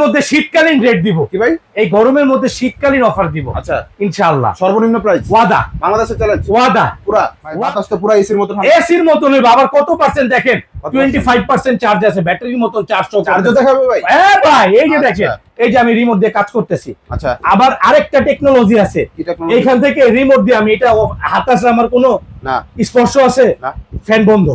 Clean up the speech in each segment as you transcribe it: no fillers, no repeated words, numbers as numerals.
মধ্যে শীতকালীন রেট দিব কি ভাই? এই গরমের মধ্যে শীতকালীন অফার দিব। আচ্ছা ইনশাআল্লাহ সর্বনিম্ন প্রাইস ওয়াদা বাংলাদেশে চ্যালেঞ্জ ওয়াদা। পুরা ভাই বাতাস তো পুরা এসির মতো ঠান্ডা। এসির মতন আবার কত পার্সেন্ট দেখেন 25% চার্জ আছে, ব্যাটারির মতন চার্জ চার্জও দেখাবে ভাই? হ্যাঁ ভাই, এই যে আচ্ছা। দেখেন, এই যে আমি রিমোট দিয়ে কাজ করতেছি। আচ্ছা আবার আরেকটা টেকনোলজি আছে, কি technology? এইখান থেকে রিমোট দিয়ে আমি এটা হাতাশে আমার কোনো না স্পর্শ আছে, না ফ্যান বন্ধ,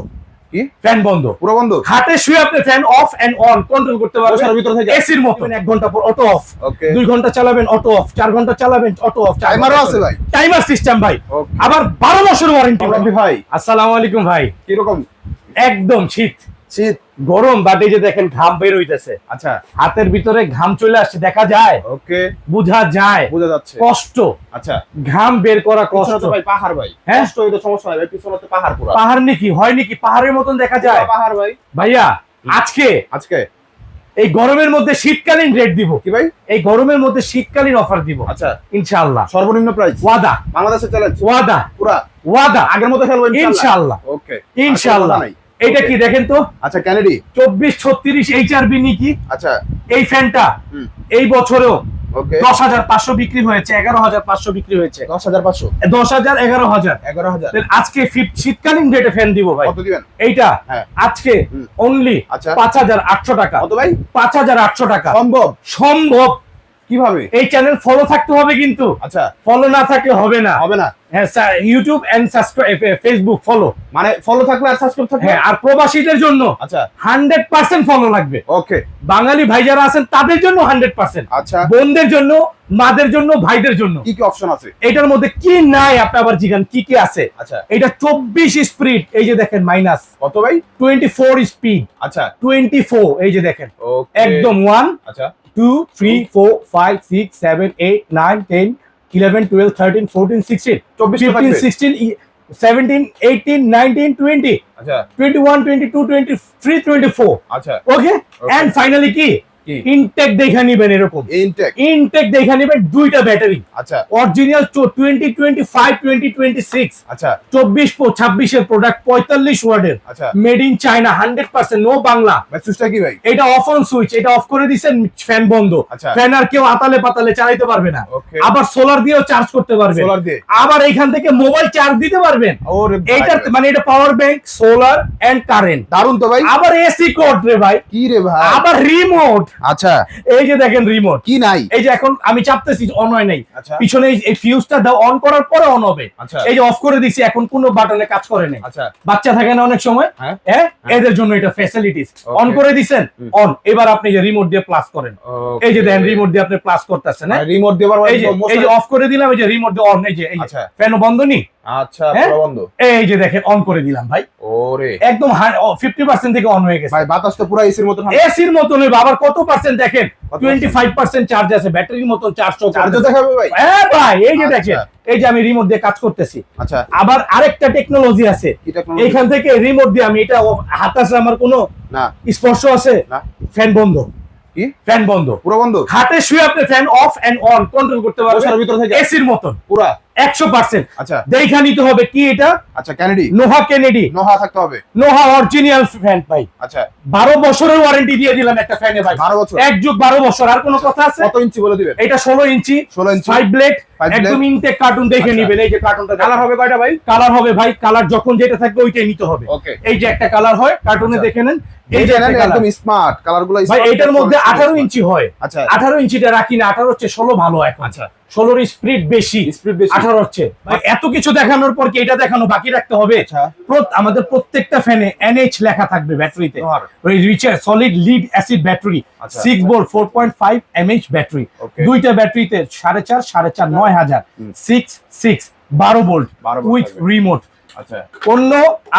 কি ফ্যান বন্ধ, পুরো বন্ধ? খাটে শুয়ে আপনি fan off and on control করতে পারবেন বসার ভিতর থেকে? এসির মতো। 1 ঘন্টা পর অটো অফ, ওকে 2 ঘন্টা চালাবেন অটো অফ, 4 ঘন্টা চালাবেন অটো অফ। টাইমারও আছে ভাই? টাইমার সিস্টেম ভাই, Okay. আবার 12 বছর ওয়ারেন্টি ভাই। আসসালামু আলাইকুম ভাই। কি রকম একদম শীত শীত গরম, বাট এই যে দেখেন ঘাম বের হইতেছে, আচ্ছা হাতের ভিতরে ঘাম চলে আসছে, দেখা যায়, ওকে বোঝা যায়, বোঝা যাচ্ছে। কষ্ট, আচ্ছা ঘাম বের করা পিছনে কষ্ট তো ভাই পাহাড় ভাই, হ্যাঁ? কষ্ট হইতো সমস্যা নাই ভাই, পিছনে তো পাহাড় পুরা। পাহাড় নাকি হয় নাকি, পাহাড়ের মতন দেখা যায় পুরা পাহাড় ভাই। ভাইয়া। আজকে আজকে এই গরমের মধ্যে শীতকালীন রেট দিব কি ভাই? এই গরমের মধ্যে শীতকালীন অফার দিব আচ্ছা ইনশাআল্লাহ। সর্বনিম্ন প্রাইস ওয়াদা বাংলাদেশে চ্যালেঞ্জ ওয়াদা পুরা ওয়াদা, আগের মতো খেলবো ইনশাআল্লাহ ওকে ইনশাআল্লাহ। এটা কি দেখেন তো, আচ্ছা ক্যানেডি 2436 এইচআরবি নাকি আচ্ছা এই ফ্যানটা হুম এই বছরেও ওকে 10,500 বিক্রি হয়েছে, 11,500 বিক্রি হয়েছে, 10,500 10,000 11,000। 11,000 আজকে শীতকালীন রেটে ফ্যান দিব ভাই। কত দিবেন? এইটা হ্যাঁ। আজকে হুম। অনলি আচ্ছা 5,800 টাকা। কত ভাই? 5,800 টাকা সম্ভব? সম্ভব। কিভাবে? এই চ্যানেল ফলো থাকতে হবে, কিন্তু আচ্ছা ফলো না থাকলে হবে না। হবে না হ্যাঁ, YouTube and subscribe, Facebook follow, মানে ফলো থাকলে আর সাবস্ক্রাইব থাকলে? হ্যাঁ। আর প্রবাসীদের জন্য আচ্ছা 100% ফলো লাগবে। ওকে বাঙালি ভাই যারা আছেন তাদের জন্য 100%, আচ্ছা বোনদের জন্য, মাদের জন্য, ভাইদের জন্য। কি কি অপশন আছে? এটার মধ্যে কি নাই আপনি আবার জিজ্ঞান কি কি আছে। আচ্ছা এটা 24 স্পিড, এই যে দেখেন মাইনাস কত ভাই? 24 স্পিড, আচ্ছা 24 এই যে দেখেন ওকে একদম 1 আচ্ছা 2 3 4 5 6 7 8 9 10 11 12 13 14 16 24 15 16 17 18 19 20 আচ্ছা 21 22 23 24 আচ্ছা ওকে। এন্ড ফাইনালি কি কি? ইনটেক দেখে নিবেন, এরকম ইনটেক ইনটেক দেখে নিবেন, দুইটা ব্যাটারি আচ্ছা অরিজিনাল 2025 2026 আচ্ছা 24-26 এর প্রোডাক্ট, 45 ওয়াটের, আচ্ছা made in China, 100% no Bangla. ভাই সুইচটা কি ভাই? এটা অফ অন সুইচ, এটা অফ করে দিবেন ফ্যান বন্ধ। আচ্ছা। ফ্যান আর কেউ আতালে পাতালে চালাতে পারবে না। ওকে আবার সোলার দিয়েও চার্জ করতে পারবেন, সোলার দিয়ে আবার এইখান থেকে মোবাইল চার্জ দিতে পারবেন। ওরে ভাই, এইটা মানে এটা power bank, solar and current, দারুন তো ভাই। আবার এসি কোড রে ভাই, কি রে ভাই? আবার রিমোট। আচ্ছা এই যে দেখেন রিমোট, কি নাই? এই যে এখন আমি চাপতেছি অন হয় নাই, আচ্ছা পিছনে এই ফিউজটা দাও, অন করার পরে অন হবে। আচ্ছা এই যে অফ করে দিছি, এখন কোনো বাটনে কাজ করে নাই। আচ্ছা বাচ্চা থাকে না অনেক সময়, হ্যাঁ হ্যাঁ, এদের জন্য এটা ফ্যাসিলিটিস। Okay. অন করে দিছেন, হুম। অন। এবার আপনি যে রিমোট দিয়ে প্লাস করেন, এই যে দেখেন রিমোট দিয়ে আপনি প্লাস করতেছেন, হ্যাঁ, রিমোট দিয়ে এই যে অফ করে দিলাম, এই যে রিমোট দিয়ে অন, এই যে আচ্ছা ফ্যান বন্ধ নি, আচ্ছা হ্যাঁ? পুরো বন্ধ। এই যে দেখেন অন করে দিলাম ভাই, ওরে একদম 50% থেকে অন হয়ে গেছে। ভাই বাতাস তো পুরা এসির মতো ঠান্ডা। এসির মতন আবার কত পার্সেন্ট দেখেন, কত 25% চার্জ আছে, ব্যাটারির মতন চার্জও চার্জও দেখাবে ভাই? হ্যাঁ ভাই, এই যে আচ্ছা। দেখেন, এই যে আমি রিমোট দিয়ে কাজ করতেছি। আচ্ছা আবার আরেকটা টেকনোলজি আছে, কি টেকনোলজি? এইখান থেকে রিমোট দিয়ে আমি এটা হাতাশে আমার কোনো না স্পর্শ আছে, না ফ্যান বন্ধ, কি ফ্যান বন্ধ, পুরো বন্ধ? খাটে শুয়ে আপনি fan off and on control করতে বসার পারবেন ভিতর থেকে? এসির মতন পুরা 100%। আচ্ছা দেখা নিতে হবে কি এটা, আচ্ছা ক্যানেডি নোহা কেনেডি, নোহা থাকতে হবে? নোহা অরিজিনাল ফ্যান ভাই, আচ্ছা 12 বছরের ওয়ারেন্টি দিয়ে দিলাম একটা ফ্যানে ভাই, 12 বছর? এক যুগ 12 বছর। আর কোনো কথা আছে? কত ইঞ্চি বলে দিবেন? এটা 16 ইঞ্চি, 16 ইঞ্চি 5 ব্লেড, 5 blade? একদম ইনটেক কার্টুন দেখে আচ্ছা। নিবেন। এই যে কার্টুনটা কালার হবে কয়টা ভাই? কালার হবে ভাই, কালার যখন যেটা থাকবে ওইটাই নিতে হবে। ওকে এই যে একটা কালার হয় কার্টুনে, আচ্ছা। দেখে নেন, এই এই যে যে একটা কালার একদম স্মার্ট কালারগুলো ভাই। এটার মধ্যে 18 ইঞ্চি হয়, আচ্ছা 18 ইঞ্চিটা রাখি না, 18 হচ্ছে 16 ভালো এখন। আচ্ছা 16 এর স্পিড বেশি, স্পিড বেশি 18 হচ্ছে ভাই। এত কিছু দেখানোর পর কি এটা দেখানো বাকি রাখতে হবে? আচ্ছা আমাদের প্রত্যেকটা ফ্যানে NH লেখা থাকবে ব্যাটারিতে, নোহার। ওই recharge solid lead acid battery, আচ্ছা। 6 ভোল্ট 4.5 mAh ব্যাটারি, ওকে দুইটা ব্যাটারিতে 4.5 9000 হুম। 6 12 ভোল্ট 12 volt উইথ থাকবে। রিমোট। আচ্ছা অন্য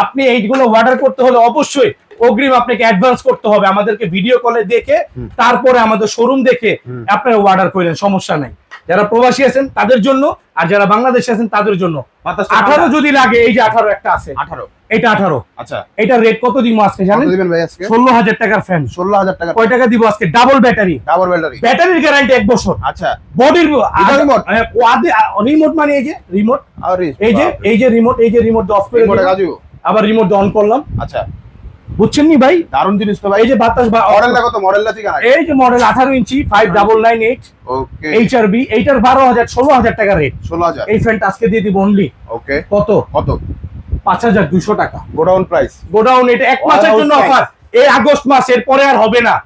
আপনি এইগুলো অর্ডার করতে হলে অবশ্যই অগ্রিম আপনাকে অ্যাডভান্স করতে হবে, আমাদেরকে ভিডিও কলে দেখে হুম। তারপরে আমাদের শোরুম দেখে হুম। আপনারা অর্ডার করেন, সমস্যা নাই। যারা প্রবাসী আছেন তাদের জন্য, আর যারা বাংলাদেশে আছেন তাদের জন্য। বাতাস 18 যদি লাগে, এই যে 18 একটা আছে, 18 এটা 18। আচ্ছা এটা রেট কত দিব আজকে জানেন? কত দিবেন ভাই আজকে? 16,000 টাকার ফ্যান। 16,000 টাকা কয় টাকা দিব আজকে? ডাবল ব্যাটারি, ডাবল ব্যাটারি ব্যাটারির গ্যারান্টি 1 বছর, আচ্ছা বডির remote? রিমোট, মানে এই যে রিমোট, আরে এই যে রিমোট, এই যে রিমোট অফ করে রিমোটে দিলাম, কাজু আবার রিমোট অন করলাম, আচ্ছা বুঝছেন নি ভাই? দারুণ জিনিস তো ভাই। এই যে বাতাস বা মডেলটা কত? মডেলটা ঠিক আছে? এই যে মডেল 18 ইঞ্চি 5998 ওকে। HRB, এইটার 12,000 16,000 টাকা রেট। 16,000। এই ফ্যানটা আজকে দিয়ে দিব অনলি ওকে। কত? কত? 5,200 টাকা গোডাউন প্রাইস। গোডাউন, এটা এক মাসের জন্য Warehouse অফার। এই আগস্ট মাস, এর পরে আর হবে না।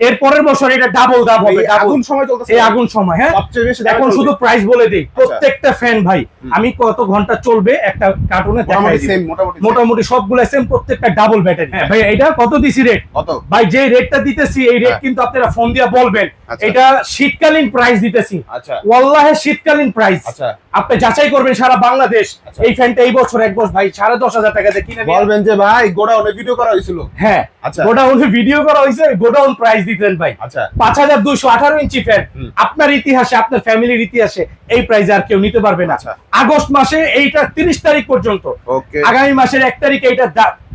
এর পরের বছর এটা ডাবল দাম হবে। আগুন সময় চলতেছে। এই আগুন সময়, হ্যাঁ সবচেয়ে বেশি এখন শুধু প্রাইস বলে দেই। প্রত্যেকটা ফ্যান ভাই আমি কত ঘন্টা চলবে একটা কার্টুনে দেখাই দিই। সেম মোটামুটি সবগুলো সেম, প্রত্যেকটা ডাবল ব্যাটারি। হ্যাঁ ভাই, এটা কত দিছি রেট? কত ভাই যে রেটটা দিতেছি এই রেট কিন্তু আপনারা ফোন দিয়ে বলবেন আচ্ছা। এটা শীতকালীন প্রাইস দিতেছি। আচ্ছা। ওয়াল্লাহি শীতকালীন প্রাইস। আচ্ছা। আপনি যাচাই করবেন সারা বাংলাদেশ। আচ্ছা। এই ফ্যানটা এই বছর এক বছর ভাই 10,500 টাকা দিয়ে কিনে নিয়ে বলবেন যে ভাই গোডাউনে ভিডিও করা হয়েছিল। হ্যাঁ আচ্ছা। গোডাউনে ভিডিও করা হয়েছে, গোডাউন প্রাইস দিতেন ভাই। আচ্ছা। 5,218 ইঞ্চি ফ্যান আপনার ইতিহাসে, আপনার ফ্যামিলির ইতিহাসে এই প্রাইসে আর কেউ নিতে পারবে না। আচ্ছা। আগস্ট মাসে এইটা 30 তারিখ পর্যন্ত, ওকে। আগামী মাসের 1 তারিখে এটা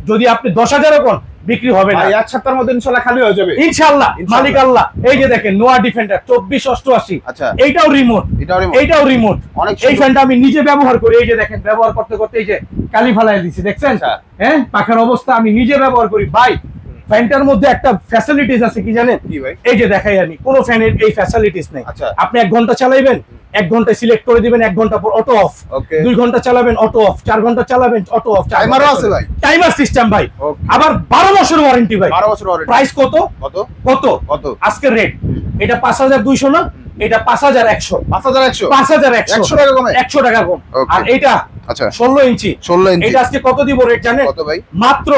যদি আপনি 10,000 কোন বিক্রি হবে না। ভাই এক সপ্তাহের মধ্যে ইনশাআল্লাহ খালি হয়ে যাবে ইনশাআল্লাহ, মালিক আল্লাহ। এই যে দেখেন নোয়া ডিফেন্ডার 2488। আচ্ছা। এইটাও রিমোট, এইটাও রিমোট। অনেক এই ফ্যানটা আমি নিজে ব্যবহার করি। এই যে দেখেন ব্যবহার করতে করতে এই যে কালি ফালাই দিছি, দেখছেন? আচ্ছা। হ্যাঁ, পাখার অবস্থা আমি নিজে ব্যবহার করি ভাই। ফ্যানটার মধ্যে একটা ফ্যাসিলিটিস আছে কি জানেন? কি ভাই? এই যে দেখাই আমি, কোন ফ্যানের এই ফ্যাসিলিটিস নেই। আচ্ছা। আপনি 1 ঘন্টা চালাইবেন, 1 ঘন্টায় সিলেক্ট করে দিবেন, 1 ঘন্টা পর অটো অফ। ওকে। 2 ঘন্টা চালাবেন অটো অফ, 4 ঘন্টা চালাবেন অটো অফ। টাইমারও আছে ভাই? টাইমার সিস্টেম ভাই। ওকে। আবার 12 বছর ওয়ারেন্টি ভাই। 12 বছর ওয়ারেন্টি। প্রাইস কত? কত? কত? কত? আজকের রেট এটা 5,200 না, এটা 5,100। 5,100। 5,100 100 টাকা কমে? 100 টাকা কম। ওকে। আর এটা আচ্ছা। 16 ইঞ্চি। 16 ইঞ্চি। এটা আজকে কত দিব রেট জানেন? কত ভাই? মাত্র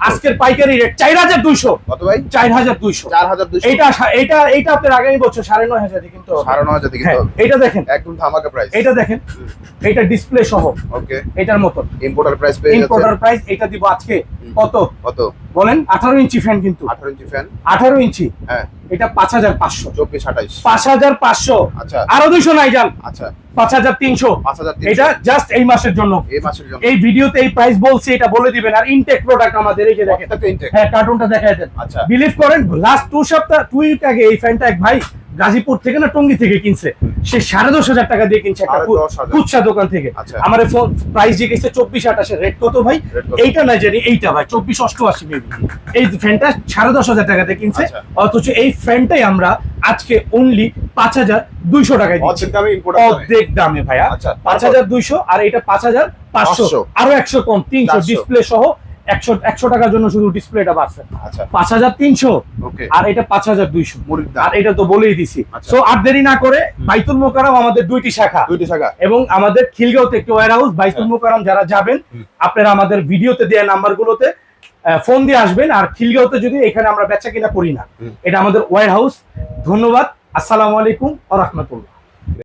আজকের পাইকারি রেট 4,200। কত ভাই? 4,200। 4,200। এটা আপনার আগামী বছর 9,500 দিয়ে কিনতে হবে। 9,500 দিয়ে কিনতে হবে। এটা দেখেন, একদম ধামাকা প্রাইস। এটা দেখেন, এটা ডিসপ্লে সহ। ওকে। এটার মতো ইম্পোর্টার প্রাইস পেয়ে যাচ্ছে। ইম্পোর্টার প্রাইস এটা দিব আজকে কত? কত? বলেন। 18 ইঞ্চি ফ্যান কিন্তু। 18 ইঞ্চি ফ্যান। 18 ইঞ্চি। হ্যাঁ। এটা 5,500। 24 28। 5,500। আচ্ছা। আরো 200 নাই যান। আচ্ছা। 5,300। 5,300। এটা জাস্ট এই মাসের জন্য। এই মাসের জন্য। এই ভিডিওতে এই প্রাইস বলছি, এটা বলে দিবেন। আর ইনটেক প্রোডাক্ট আমাদের, এই যে দেখেন। প্রত্যেকটা intake। হ্যাঁ, কার্টুনটা দেখায় দেন। আচ্ছা। বিলিভ করেন লাস্ট 2 উইক আগে এই ফ্যানটা এক ভাই গাজীপুর থেকে না টঙ্গী থেকে কিনছে। সে 10,500 টাকা দিয়ে কিনছে একটা 10,500 কুচ্ছা দোকান থেকে। আচ্ছা। আমার প্রাইস দিয়ে গেছে 24-28। রেট কত ভাই? রেট কত? এইটা না জানি, এইটা ভাই 24-88 মেবি। এই ফ্যানটা 10,500 টাকা দিয়ে কিনছে। আচ্ছা। অথচ এই ফ্যানটাই আমরা আজকে অনলি 5,200 টাকায় দিচ্ছি। অর্ধেক দামে ইম্পোর্টার। অর্ধেক দামে ভাইয়া। আচ্ছা। 5,200 আর এটা 5,500। আরো 100 কম, 300 400 ডিসপ্লে সহ। 100 টাকার জন্য শুধু ডিসপ্লেটা বাড়ছে। আচ্ছা। 5,300। ওকে। আর এটা 5,200। মুড়ির দাম। আর এটা তো বলেই দিছি। আচ্ছা। সো আর দেরি না করে বাইতুল মোকাররম আমাদের 2টি শাখা, 2টি শাখা এবং আমাদের খিলগাঁওতে একটি ওয়্যার হাউস। বাইতুল মোকাররম যারা যাবেন আপনারা আমাদের ভিডিওতে দেওয়া নাম্বারগুলোতে ফোন দিয়ে আসবেন। আর খিলগাঁওতে যদি, এখানে আমরা বেচা কিনা করি না, এটা আমাদের ওয়্যার হাউস। ধন্যবাদ। আসসালামু আলাইকুম ওয়া রাহমাতুল্লাহ।